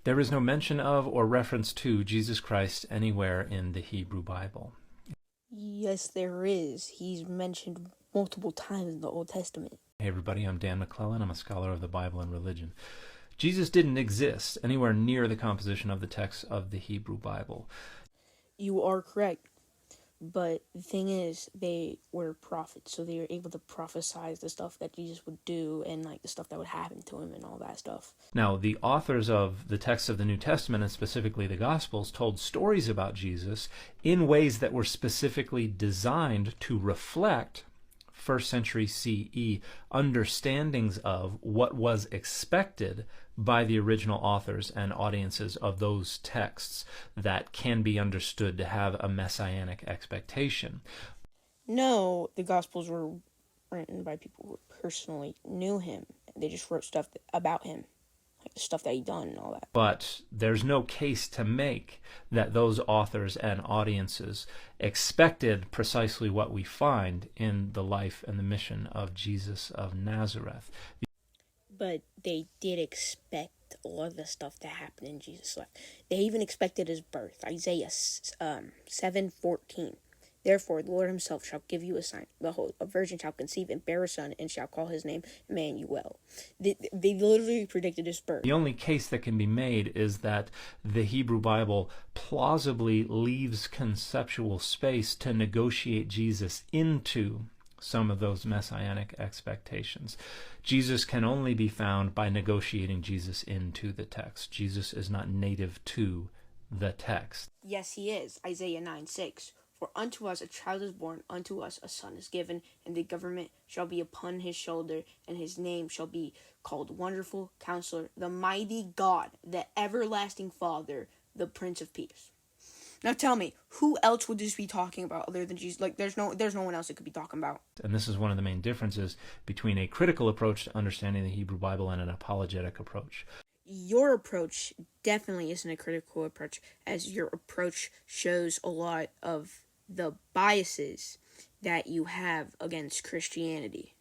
There is no mention of or reference to Jesus Christ anywhere in the Hebrew Bible. Yes, there is. He's mentioned multiple times in the Old Testament. Hey everybody, I'm Dan McClellan. I'm a scholar of the Bible and religion. Jesus didn't exist anywhere near the composition of the text of the Hebrew Bible. You are correct. But the thing is, they were prophets, so they were able to prophesize the stuff that Jesus would do and like the stuff that would happen to him and all that stuff. Now, the authors of the text of the New Testament, and specifically the Gospels, told stories about Jesus in ways that were specifically designed to reflect first century CE understandings of what was expected by the original authors and audiences of those texts that can be understood to have a messianic expectation. No, the Gospels were written by people who personally knew him. They just wrote stuff about him, like the stuff that he done and all that. But there's no case to make that those authors and audiences expected precisely what we find in the life and the mission of Jesus of Nazareth. But they did expect a lot of the stuff that happened in Jesus' life. They even expected his birth. Isaiah 7:14. Therefore, the Lord himself shall give you a sign. Behold, a virgin shall conceive and bear a son, and shall call his name Emmanuel. They literally predicted his birth. The only case that can be made is that the Hebrew Bible plausibly leaves conceptual space to negotiate Jesus into some of those messianic expectations. Jesus can only be found by negotiating Jesus into the text. Jesus is not native to the text. Yes, he is. Isaiah 9:6. For unto us a child is born, unto us a son is given, and the government shall be upon his shoulder, and his name shall be called Wonderful Counselor, the Mighty God, the Everlasting Father, the Prince of Peace. Now tell me, who else would this be talking about other than Jesus? Like, there's no one else it could be talking about. And this is one of the main differences between a critical approach to understanding the Hebrew Bible and an apologetic approach. Your approach definitely isn't a critical approach, as your approach shows a lot of the biases that you have against Christianity.